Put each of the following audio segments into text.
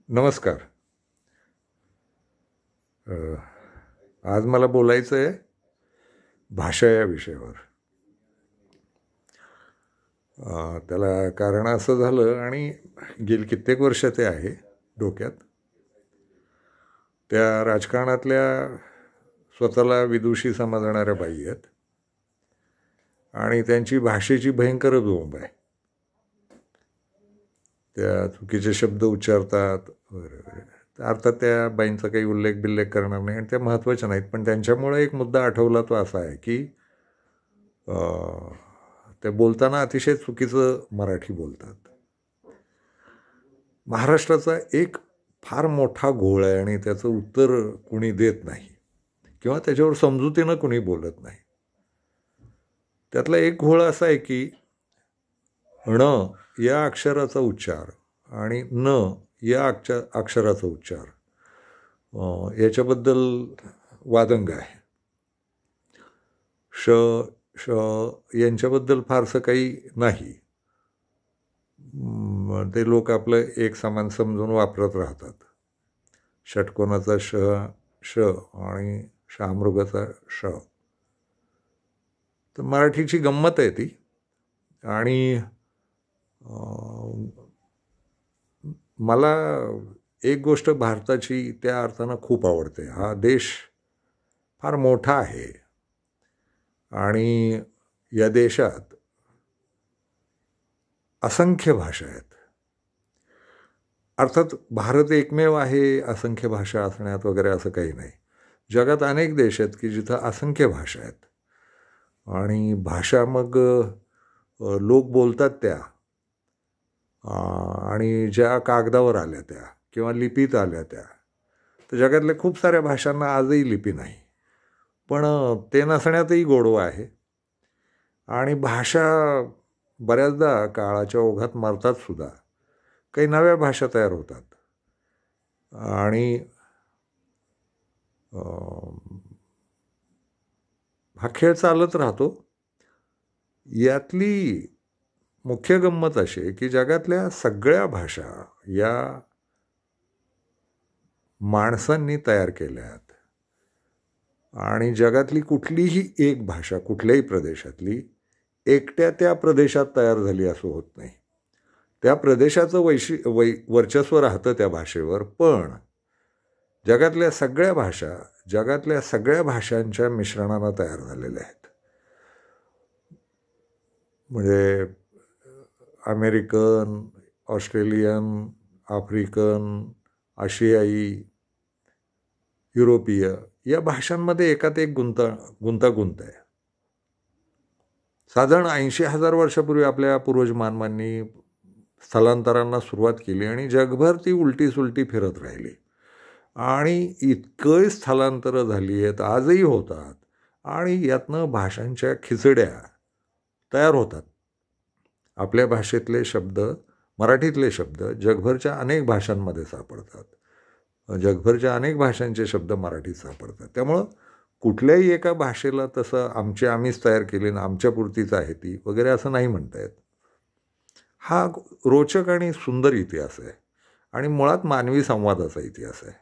नमस्कार. आज मला बोलायचं आहे भाषा या विषयावर. त्याला कारण असं झालं आणि गेली कित्येक वर्ष ते आहे डोक्यात. त्या राजकारणातल्या स्वतःला विदुषी समजणाऱ्या बाई आहेत आणि त्यांची भाषेची भयंकरच बोंब आहे. त्या चुकीचे शब्द उच्चारतात वगैरे. अर्थात त्या बाईंचा काही उल्लेख करणार नाही आणि त्या महत्त्वाच्या नाहीत, पण त्यांच्यामुळे एक मुद्दा आठवला तो असा आहे की ते बोलताना अतिशय चुकीचं मराठी बोलतात. महाराष्ट्राचा एक फार मोठा घोळ आहे आणि त्याचं उत्तर कुणी देत नाही किंवा त्याच्यावर समजुतीनं कुणी बोलत नाही. त्यातला एक घोळ असा आहे की ण या अक्षराचा उच्चार आणि न या अक्षराचा उच्चार याच्याबद्दल वादंग आहे. श श यांच्याबद्दल फारसं काही नाही. ते लोक आपलं एक समान समजून वापरत राहतात. षटकोनाचा श श आणि शामृगाचा श. तर मराठीची गंमत आहे ती. आणि मला एक गोष्ट भारताची त्या अर्थानं खूप आवडते. हा देश फार मोठा आहे आणि या देशात असंख्य भाषा आहेत. अर्थात भारत एकमेव आहे असंख्य भाषा असण्यात वगैरे असं काही नाही. जगात अनेक देश आहेत की जिथं असंख्य भाषा आहेत आणि भाषा मग लोक बोलतात त्या आणि ज्या कागदावर आल्या त्या किंवा लिपीत आल्या त्या. तर जगातल्या खूप साऱ्या भाषांना आजही लिपी नाही, पण ते नसण्यातही गोडवा आहे. आणि भाषा बऱ्याचदा काळाच्या ओघात मरतात सुद्धा. काही नव्या भाषा तयार होतात आणि हा खेळ चालत राहतो. यातली मुख्य गंमत अशी आहे की जगातल्या सगळ्या भाषा या माणसांनी तयार केल्यात आणि जगातली कुठलीही एक भाषा कुठल्याही प्रदेशातली एकट्या त्या प्रदेशात तयार झाली असं होत नाही. त्या प्रदेशाचं वर्चस्व राहतं त्या भाषेवर, पण जगातल्या सगळ्या भाषांच्या मिश्रणानं तयार झालेल्या आहेत. म्हणजे अमेरिकन, ऑस्ट्रेलियन, आफ्रिकन, आशियाई, युरोपीय या भाषांमध्ये एकात एक गुंतागुंत आहे. साधारण 80,000 वर्षापूर्वी आपल्या पूर्वज मानवांनी स्थलांतरांना सुरुवात केली आणि जगभर ती उलटी फिरत राहिली आणि इतकं स्थलांतरं झाली आहेत, आजही होतात आणि यातनं भाषांच्या खिचड्या तयार होतात. आपल्या भाषेतले शब्द, मराठीतले शब्द जगभरच्या अनेक भाषांमध्ये सापडतात. जगभरच्या अनेक भाषांचे शब्द मराठीत सापडतात. त्यामुळं कुठल्याही एका भाषेला तसं आम्हीच तयार केली ना आमच्यापुरतीच आहे ती वगैरे असं नाही म्हणता येत. हा रोचक आणि सुंदर इतिहास आहे आणि मुळात मानवी संवादाचा इतिहास आहे.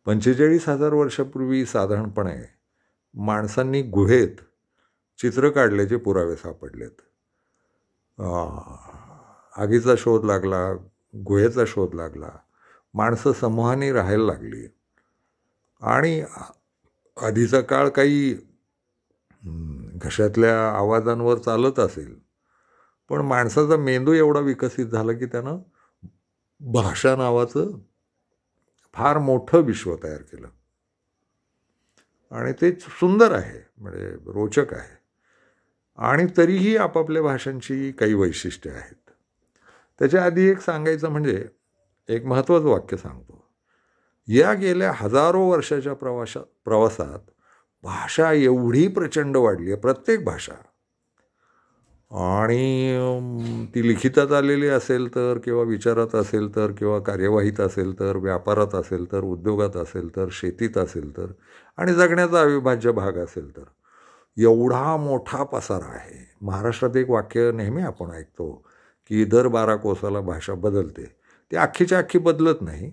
45,000 वर्षापूर्वी साधारणपणे माणसांनी गुहेत चित्र काढल्याचे पुरावे सापडलेत. आगीचा शोध लागला, गुहेचा शोध लागला, माणसं समूहाने राहायला लागली आणि आधीचा काळ काही घशातल्या आवाजांवर चालत असेल, पण माणसाचा मेंदू एवढा विकसित झाला की त्यानं भाषा नावाचं फार मोठं विश्व तयार केलं आणि ते सुंदर आहे, म्हणजे रोचक आहे. आणि तरीही आपापल्या भाषांची काही वैशिष्ट्ये आहेत. त्याच्या आधी एक सांगायचं म्हणजे एक महत्त्वाचं वाक्य सांगतो. या गेल्या हजारो वर्षाच्या प्रवासात भाषा एवढी प्रचंड वाढली आहे, प्रत्येक भाषा, आणि ती लिखितात आलेली असेल तर किंवा विचारात असेल तर किंवा कार्यवाहीत असेल तर व्यापारात असेल तर उद्योगात असेल तर शेतीत असेल तर आणि जगण्याचा अविभाज्य भाग असेल तर एवढा मोठा पसारा आहे. महाराष्ट्रात एक वाक्य नेहमी आपण ऐकतो की दर 12 कोसाला भाषा बदलते. ती अख्खीच्या अख्खी बदलत नाही.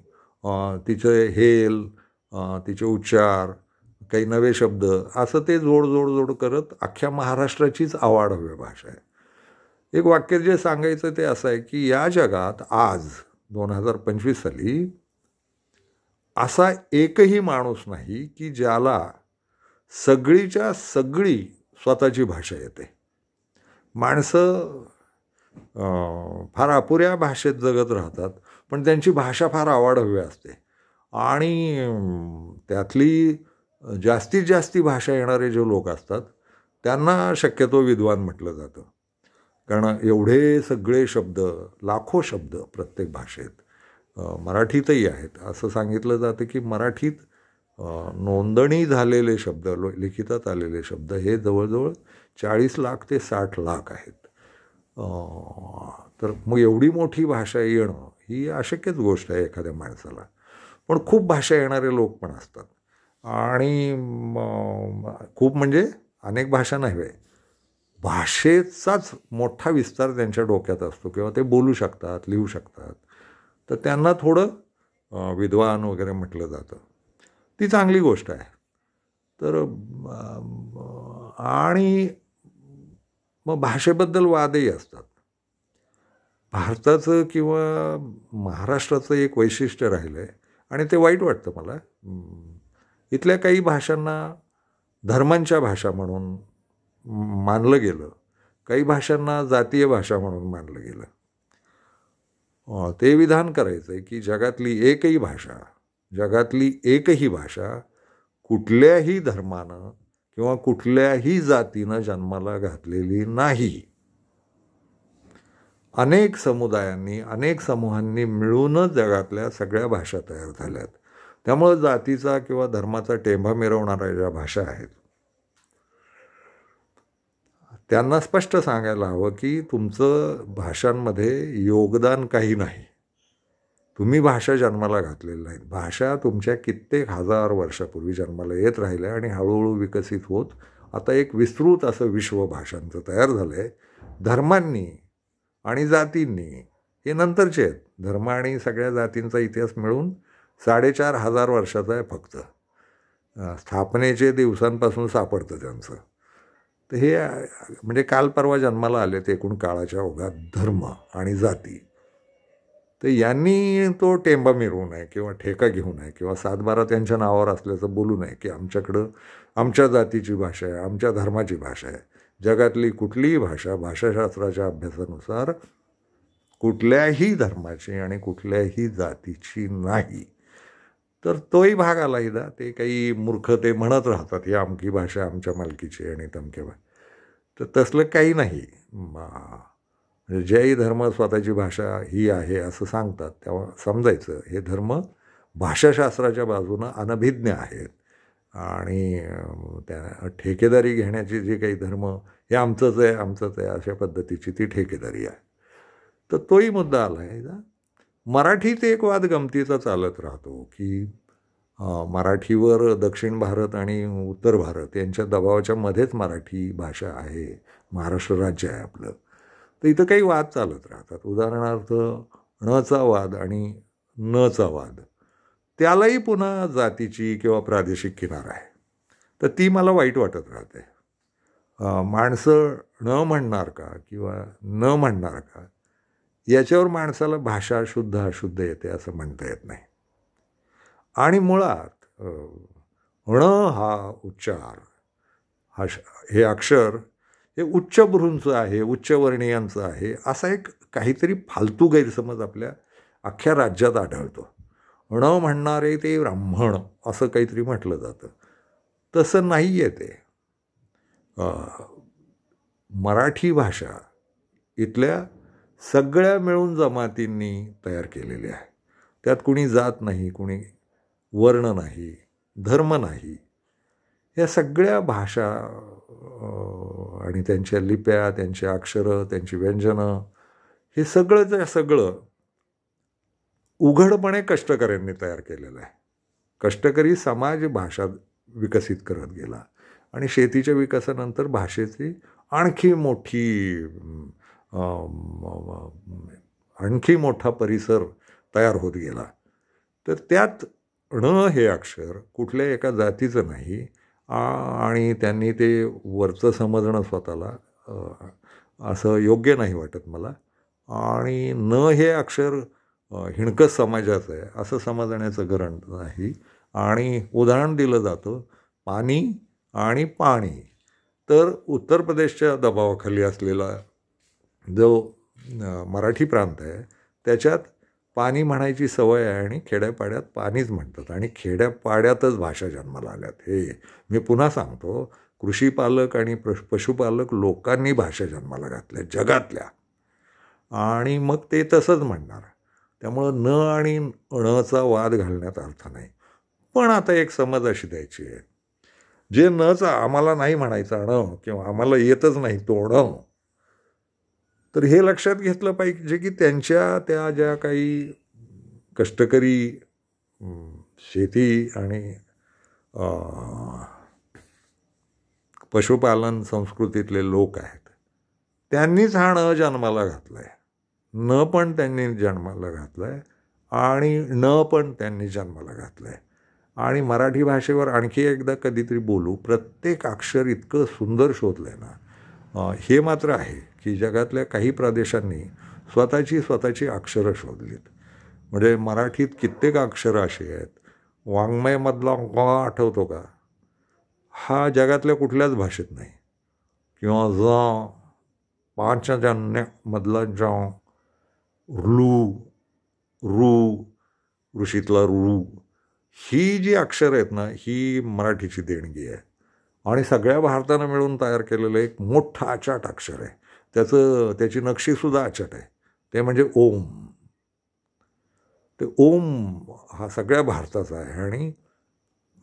तिचे हेल, तिचे उच्चार, काही नवे शब्द असं ते जोड करत अख्ख्या महाराष्ट्राचीच आवाढव्य भाषा आहे. एक वाक्य जे सांगायचं ते असं आहे की या जगात आज 2025 साली असा एकही माणूस नाही की ज्याला सगळीच्या सगळी स्वतःची भाषा येते. माणसं फार अपुऱ्या भाषेत जगत राहतात, पण त्यांची भाषा फार आवाढव्य असते. आणि त्यातली जास्तीत जास्ती भाषा येणारे जे लोक असतात त्यांना शक्यतो विद्वान म्हटलं जातं. कारण एवढे सगळे शब्द, लाखो शब्द प्रत्येक भाषेत, मराठीतही आहेत. असं सांगितलं जातं की मराठीत नोंदणी झालेले शब्द, लिखितात आलेले शब्द हे जवळजवळ 40 लाख ते 60 लाख आहेत. तर मग एवढी मोठी भाषा येणं ही अशक्यच गोष्ट आहे एखाद्या माणसाला. पण खूप भाषा येणारे लोक पण असतात. आणि खूप म्हणजे अनेक भाषा नव्हे, भाषेचाच मोठा विस्तार त्यांच्या डोक्यात असतो किंवा ते बोलू शकतात, लिहू शकतात. तर त्यांना थोडं विद्वान वगैरे म्हटलं जातं. ती चांगली गोष्ट आहे. तर आणि मग भाषेबद्दल वादही असतात. भारताचं किंवा महाराष्ट्राचं एक वैशिष्ट्य राहिलं आहे आणि ते वाईट वाटतं मला. इथल्या काही भाषांना धर्मांच्या भाषा म्हणून मानलं गेलं, काही भाषांना जातीय भाषा म्हणून मानलं गेलं. ते विधान करायचं आहे की जगातली एकही भाषा कुठल्याही धर्मानं किंवा कुठल्याही जातीनं जन्माला घातलेली नाही. अनेक समुदायांनी, अनेक समूहांनी मिळूनच जगातल्या सगळ्या भाषा तयार झाल्यात. त्यामुळे जातीचा किंवा धर्माचा टेंभा मिरवणाऱ्या ज्या भाषा आहेत त्यांना स्पष्ट सांगायला हवं की तुमचं भाषांमध्ये योगदान काही नाही. तुम्ही भाषा जन्माला घातलेली नाहीत. भाषा तुमच्या कित्येक हजार वर्षापूर्वी जन्माला येत राहिल्या आणि हळूहळू विकसित होत आता एक विस्तृत असं विश्व भाषांचं तयार झालं आहे. धर्मांनी आणि जातींनी हे नंतरचे आहेत. धर्म आणि सगळ्या जातींचा इतिहास मिळून 4,500 वर्षाचा आहे फक्त. स्थापनेचे दिवसांपासून सापडतं त्यांचं. तर हे म्हणजे काल परवा जन्माला आले ते एकूण काळाच्या ओघात धर्म आणि जाती. तर यांनी तो टेंबा मिरवू नये किंवा ठेका घेऊ नये किंवा 7-12 त्यांच्या नावावर असल्याचं बोलू नये की आमच्याकडं आमच्या जातीची भाषा आहे, आमच्या धर्माची भाषा आहे. जगातली कुठलीही भाषा भाषाशास्त्राच्या अभ्यासानुसार कुठल्याही धर्माची आणि कुठल्याही जातीची नाही. तर तोही भाग आला इथं. ते काही मूर्ख ते म्हणत राहतात ही आमकी भाषा आमच्या मालकीची आणि तमके तर तसलं काही नाही. ज्याही धर्म स्वतःची भाषा ही आहे असं सांगतात तेव्हा समजायचं हे धर्म भाषाशास्त्राच्या बाजूनं अनभिज्ञ आहेत. आणि त्या ठेकेदारी घेण्याची जी काही धर्म हे आमचंच आहे अशा पद्धतीची ती ठेकेदारी आहे. तर तोही मुद्दा आला आहे. मराठीत एक वाद गमतीचा चालत राहतो की मराठीवर दक्षिण भारत आणि उत्तर भारत यांच्या दबावाच्या मध्येच मराठी भाषा आहे, महाराष्ट्र राज्य आहे आपलं. तर इथं काही वाद चालत राहतात. उदाहरणार्थ णचा वाद आणि नचा वाद, त्यालाही पुन्हा जातीची किंवा प्रादेशिक किनार आहे. तर ती मला वाईट वाटत राहते. माणसं न म्हणणार का किंवा न म्हणणार का याच्यावर माणसाला भाषा शुद्ध अशुद्ध येते असं म्हणता येत नाही. आणि मुळात ण हा उच्चार हे अक्षर हे उच्चभ्रूंचं आहे, उच्चवर्णीयांचं आहे असा एक काहीतरी फालतू गैरसमज आपल्या अख्ख्या राज्यात आढळतो. ण म्हणणारे ते ब्राह्मण असं काहीतरी म्हटलं जातं. तसं नाही आहे ते. मराठी भाषा इथल्या सगळ्या मिळून जमातींनी तयार केलेली आहे. त्यात कुणी जात नाही, कुणी वर्ण नाही, धर्म नाही. या सगळ्या भाषा आणि त्यांच्या लिप्या, त्यांची अक्षरं, त्यांची व्यंजनं हे सगळं उघडपणे कष्टकऱ्यांनी तयार केलेलं आहे. कष्टकरी समाज भाषा विकसित करत गेला आणि शेतीच्या विकासानंतर भाषेची आणखी मोठी आणखी मोठा परिसर तयार होत गेला. तर त्यात ण हे अक्षर कुठल्या एका जातीचं नाही आणि त्यांनी ते वरचं समजणं स्वतःला असं योग्य नाही वाटत मला. आणि न हे अक्षर हिणकस समाजाचं आहे असं समजण्याचं गरज नाही. आणि उदाहरण दिलं जातं पाणी आणि पाणी. तर उत्तर प्रदेशच्या दबावाखाली असलेला जो मराठी प्रांत आहे त्याच्यात पाणी म्हणायची सवय आहे आणि खेड्यापाड्यात पाणीच म्हणतात आणि खेड्यापाड्यातच भाषा जन्माला आल्यात. हे मी पुन्हा सांगतो, कृषीपालक आणि पशुपालक लोकांनी भाषा जन्माला घातल्या जगातल्या आणि मग ते तसंच म्हणणार. त्यामुळं न आणि णचा वाद घालण्यात अर्थ नाही. पण आता एक समज अशी द्यायची आहे, जे नचा आम्हाला नाही म्हणायचं ण किंवा आम्हाला येतच नाही तो ण, तर हे लक्षात घेतलं पाहिजे की त्यांच्या त्या ज्या काही कष्टकरी शेती आणि पशुपालन संस्कृतीतले लोक आहेत त्यांनीच हा ण जन्माला घातला आहे. न पण त्यांनी जन्माला घातला आहे आणि ण पण त्यांनी जन्माला घातलं आहे. आणि मराठी भाषेवर आणखी एकदा कधीतरी बोलू. प्रत्येक अक्षर इतकं सुंदर शोधलं आहे ना. हे मात्र आहे की जगातल्या काही प्रदेशांनी स्वतःची अक्षरं शोधलीत. म्हणजे मराठीत कित्येक अक्षरं अशी आहेत. वाङ्मयमधला ग आठवतो का? हा जगातल्या कुठल्याच भाषेत नाही. किंवा ज, पांचजन्यमधला ज, ऋ, रू, ऋषीतला रू, ही जी अक्षरं आहेत ना ही मराठीची देणगी आहे. आणि सगळ्या भारतानं मिळून तयार केलेलं एक मोठं अचाट अक्षर आहे. त्याची नक्षीसुद्धा अचाट आहे. ते म्हणजे ओम. ते ओम हा सगळ्या भारताचा आहे आणि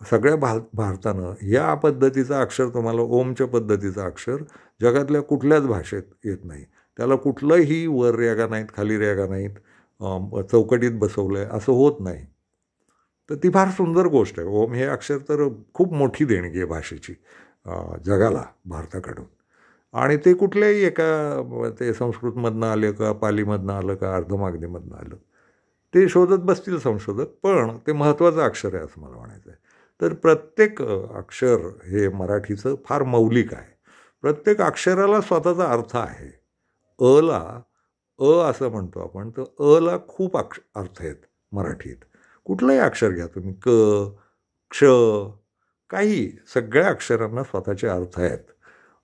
सगळ्या भारतानं या पद्धतीचं अक्षर, तुम्हाला ओमच्या पद्धतीचं अक्षर जगातल्या कुठल्याच भाषेत येत नाही. त्याला कुठलंही वर रेगा नाहीत, खाली रेगा नाहीत, चौकटीत बसवलं आहे असं होत नाही. तर ती फार सुंदर गोष्ट आहे. ओम हे अक्षर तर खूप मोठी देणगी आहे भाषेची जगाला, भारताकडून. आणि ते कुठल्याही एका ते संस्कृतमधनं आले का, पालीमधनं आलं का, अर्धमागधीमधनं आलं, ते शोधत बसतील संशोधक, पण ते महत्त्वाचं अक्षर आहे असं मला म्हणायचं आहे. तर प्रत्येक अक्षर हे मराठीचं फार मौलिक आहे. प्रत्येक अक्षराला स्वतःचा अर्थ आहे. अला असं म्हणतो आपण, तर अला खूप अर्थ आहेत मराठीत. कुठलंही अक्षर घ्या तुम्ही, क, क्ष, काही सगळ्या अक्षरांना स्वतःचे अर्थ आहेत.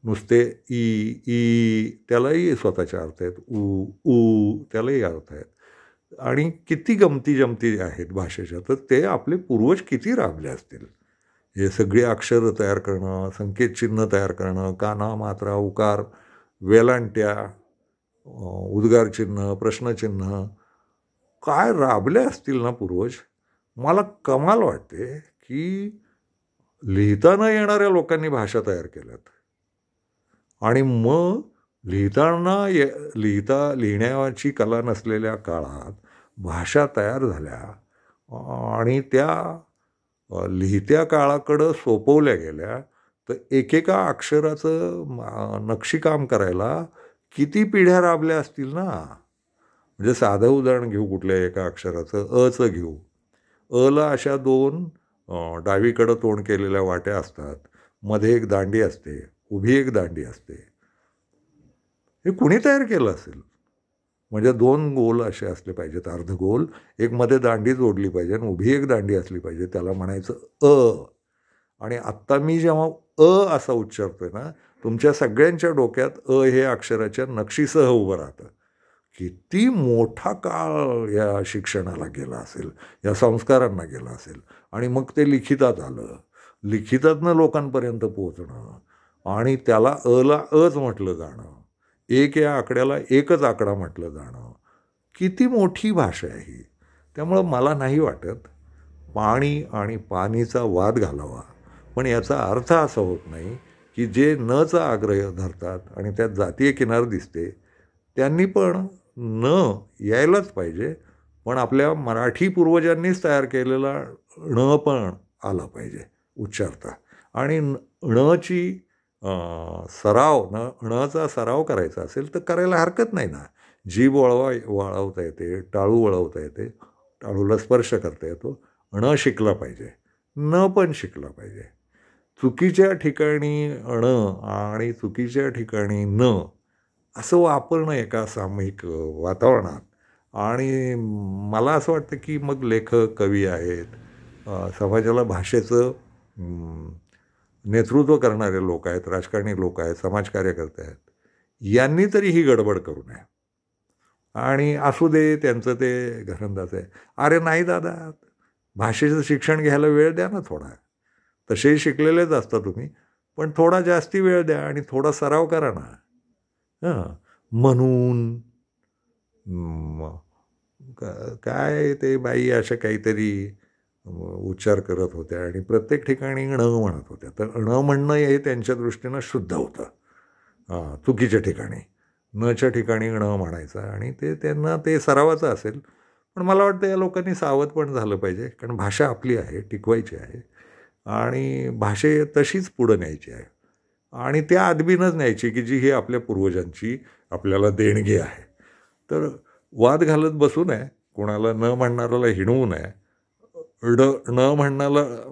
नुसते ई त्यालाही स्वतःचे अर्थ आहेत, ऊ त्यालाही अर्थ आहेत. आणि किती गमती आहेत भाषेच्या. तर ते आपले पूर्वज किती राबले असतील. हे सगळे अक्षरं तयार करणं, संकेतचिन्ह तयार करणं, काना, मात्रा, उकार, वेलांट्या, उद्गारचिन्ह, प्रश्नचिन्ह, काय राबले असतील ना पूर्वज. मला कमाल वाटते की लिहिताना येणाऱ्या लोकांनी भाषा तयार केल्यात आणि मग लिहिण्याची कला नसलेल्या काळात भाषा तयार झाल्या आणि त्या लिहित्या काळाकडं सोपवल्या गेल्या. तर एकेका अक्षराचं नक्षीकाम करायला किती पिढ्या राबल्या असतील ना. म्हणजे साधं उदाहरण घेऊ, कुठल्या एका अक्षराचं अचं घेऊ. अला अशा 2 डावीकडं तोंड केलेल्या वाट्या असतात, मध्ये एक दांडी असते, उभी एक दांडी असते. हे कुणी तयार केलं असेल? म्हणजे 2 गोल असे असले पाहिजेत, अर्धगोल, एक मध्ये दांडी जोडली पाहिजे आणि उभी एक दांडी असली पाहिजे. त्याला म्हणायचं अ. आणि आत्ता मी जेव्हा असा उच्चारतोय ना, तुमच्या सगळ्यांच्या डोक्यात हे अक्षराच्या नक्षीसह उभं राहतं. किती मोठा काळ या शिक्षणाला गेला असेल, या संस्कारांना गेला असेल. आणि मग ते लिखितात आलं, लिखितातनं लोकांपर्यंत पोहोचणं आणि त्याला अला अच म्हटलं जाणं, एक या आकड्याला एकच आकडा म्हटलं जाणं. किती मोठी भाषा आहे ही. त्यामुळं मला नाही वाटत पाणी आणि पाणीचा वाद घालावा. पण याचा अर्थ असा होत नाही की जे नचा आग्रह धरतात आणि त्यात जातीय किनार दिसते त्यांनी पण न यायलाच पाहिजे. पण आपल्या मराठी पूर्वजांनीच तयार केलेला ण पण आला पाहिजे उच्चारता. आणि णची सराव णचा सराव करायचा असेल तर करायला हरकत नाही ना. जीभ वळवता येते, टाळू वळवता येते, टाळूला स्पर्श करता येतो. शिकला पाहिजे, पण शिकला पाहिजे. चुकीच्या ठिकाणी आणि चुकीच्या ठिकाणी असं वापरणं एका सामूहिक वातावरणात. आणि मला असं वाटतं की मग लेखक, कवी आहेत, समाजाला भाषेचं नेतृत्व करणारे लोक आहेत, राजकारणी लोक आहेत, समाजकार्यकर्ते आहेत, यांनी तरी ही गडबड करू नये. आणि असू दे त्यांचं ते घरंदाज आहे. अरे नाही दादा, भाषेचं शिक्षण घ्यायला वेळ द्या ना थोडा. तसेही शिकलेलेच असता तुम्ही, पण थोडा जास्ती वेळ द्या आणि थोडा सराव करा ना. म्हणून काय ते बाई अशा काहीतरी उच्चार करत होत्या आणि प्रत्येक ठिकाणी म्हणत होत्या. तर म्हणणं हे त्यांच्या दृष्टीनं शुद्ध होतं. चुकीच्या ठिकाणी च्या ठिकाणी म्हणायचं आणि ते त्यांना ते सरावाचं असेल. पण मला वाटतं या लोकांनी सावध पण झालं पाहिजे, कारण भाषा आपली आहे, टिकवायची आहे आणि भाषे तशीच पुढं न्यायची आहे आणि त्या आदबीनच न्यायची की जी ही आपल्या पूर्वजांची आपल्याला देणगी आहे. तर वाद घालत बसू नये, कोणाला म्हणणाराला हिणवू नये,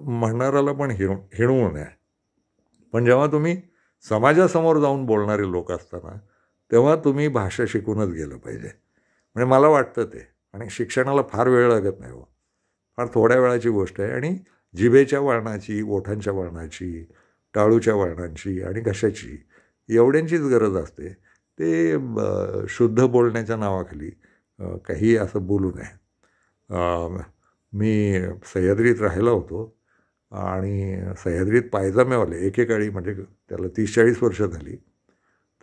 म्हणणाराला पण हिणवू नये. पण जेव्हा तुम्ही समाजासमोर जाऊन बोलणारे लोक असताना तेव्हा तुम्ही भाषा शिकूनच गेलं पाहिजे. म्हणजे मला वाटतं ते. आणि शिक्षणाला फार वेळ लागत नाही हो, फार थोड्या वेळाची गोष्ट आहे. आणि जिभेच्या वळणाची, ओठांच्या वळणाची, टाळूच्या वळणांची आणि घशाची एवढ्यांचीच गरज असते. ते शुद्ध बोलण्याच्या नावाखाली काही असं बोलू नये. मी सह्याद्रीत राहिला होतो आणि सह्याद्रीत पायजामेवाले एकेकाळी, म्हणजे त्याला 30-40 वर्ष झाली,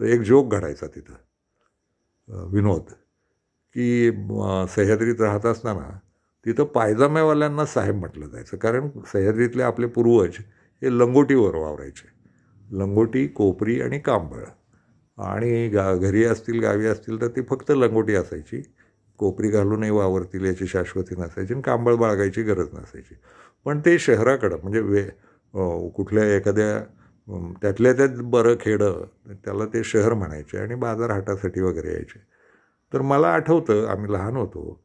तर एक जोक घडायचा तिथं, विनोद, की सह्याद्रीत राहत असताना तिथं पायजामेवाल्यांना साहेब म्हटलं जायचं. कारण सह्याद्रीतले आपले पूर्वज हे लंगोटीवर वावरायचे. लंगोटी, कोपरी आणि कांबळ. आणि घरी असतील, गावी असतील तर ती फक्त लंगोटी असायची. कोपरी घालूनही वावरतील याची शाश्वती नसायची आणि कांबळ बाळगायची गरज नसायची. पण ते शहराकडं, म्हणजे कुठल्या एखाद्या त्यातल्या त्यात बरं खेडं, त्याला ते शहर म्हणायचे आणि बाजारहाटासाठी वगैरे यायचे. तर मला आठवतं, आम्ही लहान होतो,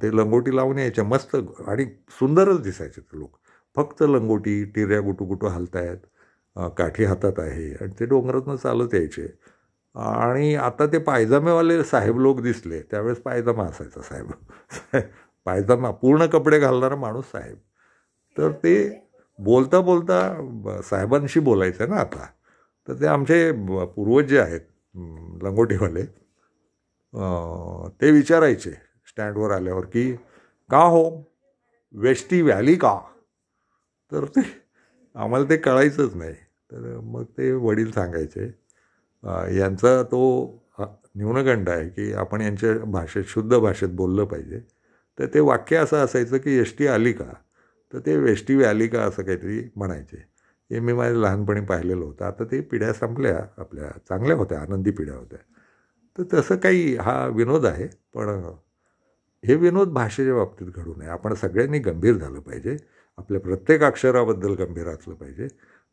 ते लंगोटी लावून यायच्या मस्त आणि सुंदरच दिसायचे ते लोक. फक्त लंगोटी, टिऱ्या गुटुगुटू हलतायत, काठी हातात आहे आणि ते डोंगरातनं चालत यायचे. आणि आता ते पायजामेवाले साहेब लोक दिसले, त्यावेळेस पायजामा असायचा साहेब, पायजामा पूर्ण कपडे घालणारा माणूस साहेब. तर ते बोलता बोलता साहेबांशी बोलायचं ना आता. तर ते आमचे पूर्वज जे आहेत लंगोटीवाले, ते विचारायचे स्टँडवर आल्यावर की का हो, वेस्टी व्हॅली का? तर ते आम्हाला ते कळायचंच नाही. तर मग ते वडील सांगायचे, यांचा तो न्यूनगंड आहे की आपण यांच्या भाषेत, शुद्ध भाषेत बोललं पाहिजे. तर ते वाक्य असं असायचं की एस टी आली का? तर ते वेस्टी व्हॅली का असं काहीतरी म्हणायचे. हे मी माझ्या लहानपणी पाहिलेलं होतं. आता ते पिढ्या संपल्या आपल्या, चांगल्या होत्या, आनंदी पिढ्या होत्या. तर तसं काही हा विनोद आहे, पण हे विनोद भाषेच्या बाबतीत घडू नये. आपण सगळ्यांनी गंभीर झालं पाहिजे, आपल्या प्रत्येक अक्षराबद्दल गंभीर असलं पाहिजे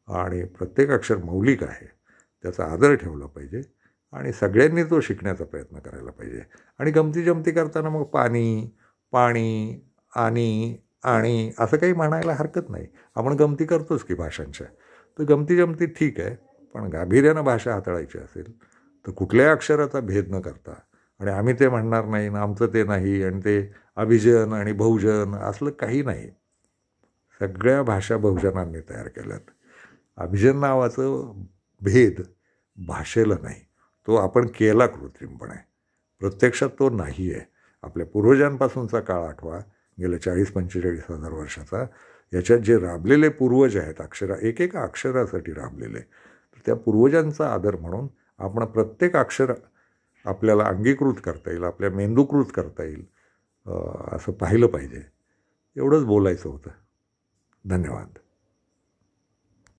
आणि प्रत्येक अक्षर मौलिक आहे त्याचा आदर ठेवला पाहिजे आणि सगळ्यांनी तो शिकण्याचा प्रयत्न करायला पाहिजे. आणि गमती करताना मग पाणी, पाणी, आणि असं काही म्हणायला हरकत नाही. आपण गमती करतोच की भाषांच्या. तर गमती ठीक आहे, पण गांभीर्यानं भाषा हाताळायची असेल तर कुठल्याही अक्षराचा भेद न करता, आणि आम्ही ते म्हणणार नाही ना, आमचं ते नाही, आणि ते अभिजन आणि बहुजन असलं काही नाही. सगळ्या भाषा बहुजनांनी तयार केल्यात. अभिजन नावाचं भेद भाषेला नाही, तो आपण केला कृत्रिमपणे. प्रत्यक्षात तो नाही आहे. आपल्या पूर्वजांपासूनचा काळ आठवा, गेल्या 40-45 हजार वर्षाचा. याच्यात जे राबलेले पूर्वज आहेत, एकेका अक्षरासाठी राबलेले, तर त्या पूर्वजांचा आदर म्हणून आपण प्रत्येक अक्षर आपल्याला अंगीकृत करता येईल, आपल्या मेंदूकृत करता येईल, असं पाहिलं पाहिजे. एवढंच बोलायचं होतं. धन्यवाद.